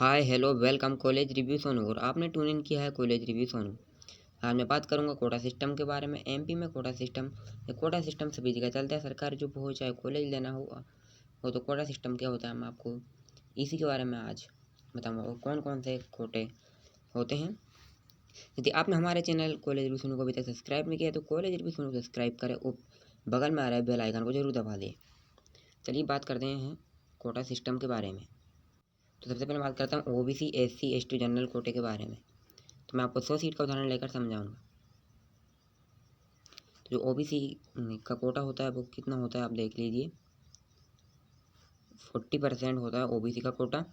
Hi hello welcome college review Sonu. और आपने tune in किया है कॉलेज रिव्यू सोनू। आज मैं बात करूंगा कोटा सिस्टम के बारे में। एमपी में कोटा सिस्टम सभी जगह चलता है। सरकारी जो हो चाहे कॉलेज लेना हो तो कोटा सिस्टम क्या होता है, मैं आपको इसी के बारे में आज बताऊंगा। और कौन कौन से कोटे होते हैं। यदि आपने हमारे चैनल कॉलेज रिव्यू सोनू को अभी तक सब्सक्राइब नहीं किया तो कॉलेज रिव्यू सोनू को सब्सक्राइब करें और बगल में आ रहा है बेल आइकन को जरूर दबा दें। चलिए बात करते हैं कोटा सिस्टम के बारे में। तो सबसे पहले बात करता हूँ ओबीसी एससी एसटी जनरल कोटे के बारे में। तो मैं आपको 100 सीट का उदाहरण लेकर समझाऊंगा। तो जो ओबीसी का कोटा होता है वो कितना होता है आप देख लीजिए। 40% होता है ओबीसी का कोटा।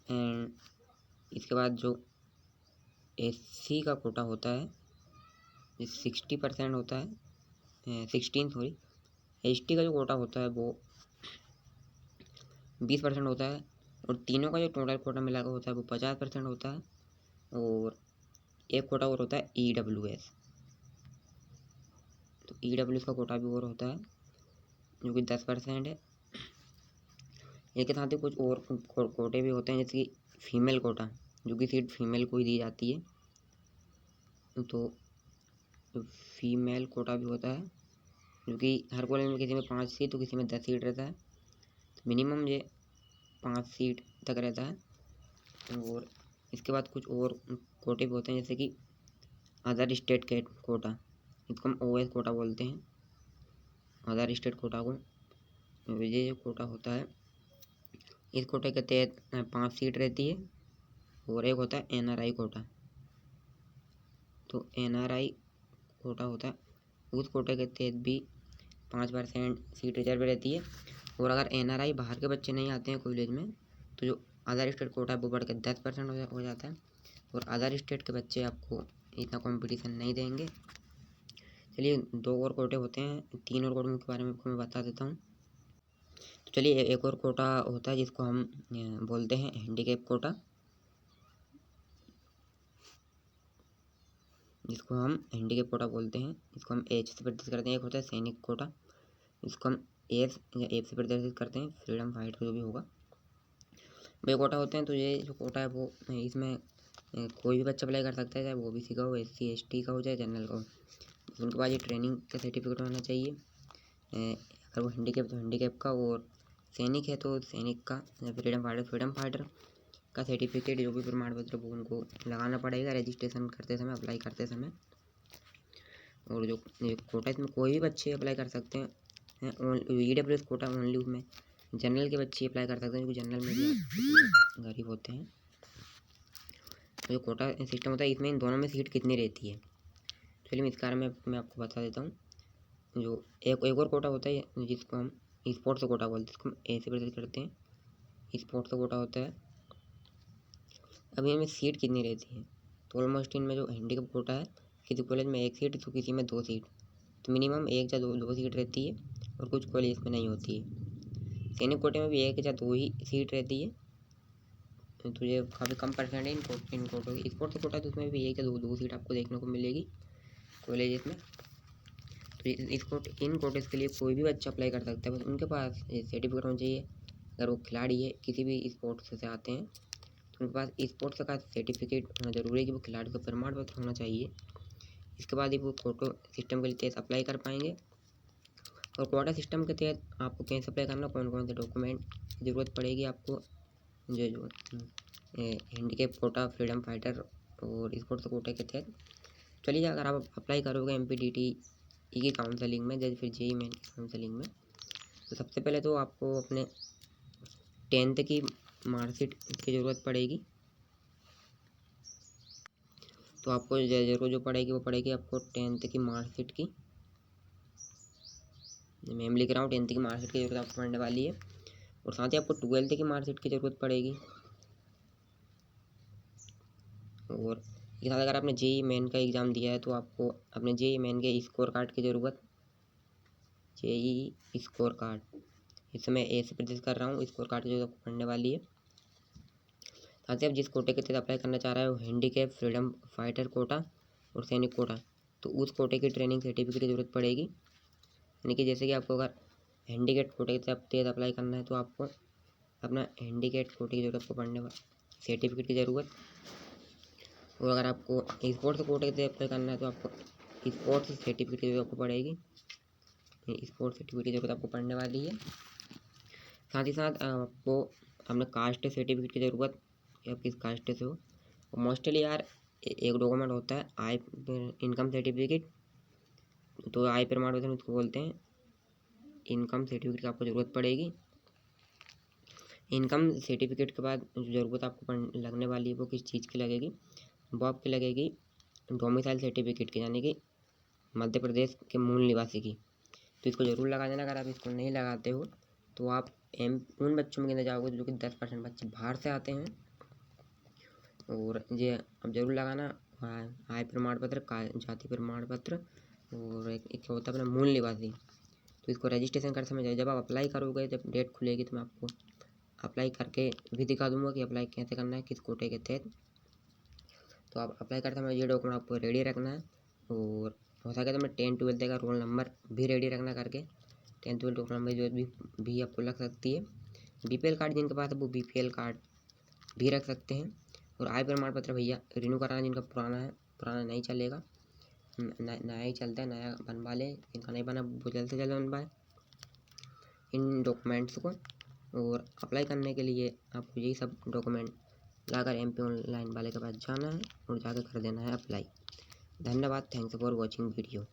एंड इसके बाद जो एससी का कोटा होता है 60% होता है, 16 एसटी का जो कोटा होता है वो 20% होता है। और तीनों का जो टोटल कोटा मिला कर होता है वो 50% होता है। और एक कोटा और होता है ईडब्ल्यूएस। तो ईडब्ल्यूएस का कोटा भी और होता है जो कि 10% है। इसके साथ ही कुछ और कोटे भी होते हैं, जैसे कि फीमेल कोटा, जो कि सीट फीमेल को ही दी जाती है। तो फीमेल कोटा भी होता है जो कि हर कॉलेज में किसी में 5 सीट तो किसी में 10 सीट रहता है। तो मिनिमम ये 5 सीट तक रहता है। और इसके बाद कुछ और कोटे भी होते हैं, जैसे कि अदर स्टेट के कोटा, इसको हम ओएस कोटा बोलते हैं। अदर स्टेट कोटा को ये जो कोटा होता है, इस कोटे के तहत 5 सीट रहती है। और एक होता है एनआरआई कोटा। तो एनआरआई कोटा होता है, उस कोटे के तहत भी 5% सीट रिजर्व रहती है। और अगर एनआरआई बाहर के बच्चे नहीं आते हैं कॉलेज में तो जो अदर स्टेट कोटा है वो बढ़कर 10% हो जाता है। और अदर स्टेट के बच्चे आपको इतना कंपटीशन नहीं देंगे। चलिए 2 और कोटे होते हैं, 3 और कोटों के बारे में आपको मैं बता देता हूँ। तो चलिए एक और कोटा होता है जिसको हम बोलते हैं हैंडीकैप कोटा, जिसको हम हैंडीकैप कोटा बोलते हैं। इसको हम एच से प्रदर्शित करते हैं। एक होता है सैनिक कोटा, इसको हम एफ या एफ से प्रदर्शित करते हैं, फ्रीडम फाइटर जो भी होगा। वे कोटा होते हैं। तो ये जो कोटा है वो इसमें कोई भी बच्चा अप्लाई कर सकता है, चाहे वो ओबीसी का हो, एससी एसटी का हो, चाहे जनरल का हो। उनके पास ये ट्रेनिंग का सर्टिफिकेट होना चाहिए। अगर वो हैंडीकैप तो हैंडीकैप का, और सैनिक है तो सैनिक का, या फ्रीडम फाइटर का सर्टिफिकेट, जो भी प्रमाण पत्र वो उनको लगाना पड़ेगा रजिस्ट्रेशन करते समय, अप्लाई करते समय। और जो कोटा इसमें कोई भी बच्चे अप्लाई कर सकते हैं। ईडब्ल्यूएस कोटा ओनली उसमें जनरल के बच्चे अप्लाई कर सकते हैं, क्योंकि जनरल में भी गरीब होते हैं। तो जो कोटा सिस्टम होता है इसमें इन दोनों में सीट कितनी रहती है, चलिए मैं इस बारे में मैं आपको बता देता हूँ। जो एक और कोटा होता है जिसको हम स्पोर्ट्स कोटा बोलते हैं, इसको हम ए से प्रदर्शित करते हैं। स्पोर्ट्स कोटा होता है। अभी हमें सीट कितनी रहती है, तो ऑलमोस्ट इनमें जो हैंडीकैप कोटा है, किसी कॉलेज में 1 सीट तो किसी में 2 सीट, तो मिनिमम 1 या 2 सीट रहती है। और कुछ कॉलेज में नहीं होती है। सैनिक कोटे में भी 1 या 2 ही सीट रहती है। तो ये काफ़ी कम परसेंट है इन कोटों की। स्पोर्ट्स कोटा तो उसमें भी 1 या 2 सीट आपको देखने को मिलेगी कॉलेज में। तो इन कोटेज के लिए कोई भी बच्चा अप्लाई कर सकता है, बस उनके पास सर्टिफिकेट होना चाहिए। अगर वो खिलाड़ी है, किसी भी स्पोर्ट्स से आते हैं, तो उनके पास स्पोर्ट्स का सर्टिफिकेट होना जरूरी है कि वो खिलाड़ी का प्रमाण पत्र होना चाहिए। इसके बाद ही वो कोटा सिस्टम के तहत अप्लाई कर पाएंगे। और कोटा सिस्टम के तहत आपको कैसे अप्लाई करना, कौन कौन से डॉक्यूमेंट की ज़रूरत पड़ेगी आपको, जो हैंडीकैप कोटा, फ्रीडम फाइटर और स्पोर्ट्स कोटे के तहत। चलिए अगर आप अप्लाई करोगे एमपीडीटी की काउंसलिंग में, जैसे फिर जेईई मेन की काउंसलिंग में, तो सबसे पहले तो आपको अपने 10th की मार्कशीट की ज़रूरत पड़ेगी। तो आपको ज़रूर जो पड़ेगी वो पड़ेगी आपको 10th की मार्कशीट की। मैं लिख रहा हूँ 10th की मार्कशीट की ज़रूरत आपको पड़ने वाली है। और साथ ही आपको 12th की मार्कशीट की ज़रूरत पड़ेगी। और इसके साथ अगर आपने जेईई मेन का एग्ज़ाम दिया है तो आपको अपने जेईई मेन के स्कोर कार्ड की ज़रूरत, जेईई स्कोर कार्ड, इससे मैं ए से प्रदर्शित कर रहा हूँ, स्कोर कार्ड की ज़रूरत आपको पड़ने वाली है। साथ ही आप जिस कोटे के तहत अप्लाई करना चाह रहे हो, हैंडीकैप, फ्रीडम फाइटर कोटा और सैनिक कोटा, तो उस कोटे की ट्रेनिंग सर्टिफिकेट की ज़रूरत पड़ेगी। यानी कि जैसे कि आपको अगर हैंडीकैप कोटे के तहत अप्लाई करना है तो आपको अपना हैंडीकैप कोटे की ज़रूरत को पड़ने सर्टिफिकेट की ज़रूरत। और अगर आपको स्पोर्ट्स कोटे से अप्लाई करना है तो आपको स्पोर्ट्स सर्टिफिकेट की जरूरत पड़ेगी। स्पोर्ट्स सर्टिफिकेट की जरूरत आपको पड़ने वाली है। साथ ही साथ आपको अपने कास्ट सर्टिफिकेट की ज़रूरत, आप किस कास्ट से हो। मोस्टली यार एक डॉक्यूमेंट होता है आय इनकम सर्टिफिकेट, तो आय प्रमाण पत्र उसको बोलते हैं। इनकम सर्टिफिकेट की आपको ज़रूरत पड़ेगी। इनकम सर्टिफिकेट के बाद जो ज़रूरत आपको लगने वाली है वो किस चीज़ की लगेगी, वो आपकी लगेगी डोमिसाइल सर्टिफिकेट की, यानी कि मध्य प्रदेश के मूल निवासी की। तो इसको ज़रूर लगा देना। अगर आप इसको नहीं लगाते हो तो आप उन बच्चों में गिने जाओगे जो कि 10% बच्चे बाहर से आते हैं। और ये अब जरूर लगाना आय प्रमाण पत्र, जाति प्रमाण पत्र, और एक होता है अपना मूल निवासी। तो इसको रजिस्ट्रेशन करते समय जब आप अप्लाई करोगे, जब डेट खुलेगी तो मैं आपको अप्लाई करके भी दिखा दूंगा कि अप्लाई कैसे करना है, किस कोटे के तहत। तो आप अप्लाई करते समय ये डॉक्यूमेंट आपको रेडी रखना है। और हो सके तो मैं 10-12 का रोल नंबर भी रेडी रखना करके। 10-12 रोल नंबर जो भी आपको लग सकती है। BPL कार्ड जिनके पास है वो BPL कार्ड भी रख सकते हैं। और आय प्रमाण पत्र भैया रिन्यू कराना जिनका पुराना है, पुराना नहीं चलेगा, नया ही चलता है, नया बनवा लें। जिनका नहीं बना वो जल्द से जल्द बनवाएं इन डॉक्यूमेंट्स को। और अप्लाई करने के लिए आपको यही सब डॉक्यूमेंट लाकर MP ऑनलाइन वाले के पास जाना है और जाकर कर देना है अप्लाई। धन्यवाद। Thanks for watching video.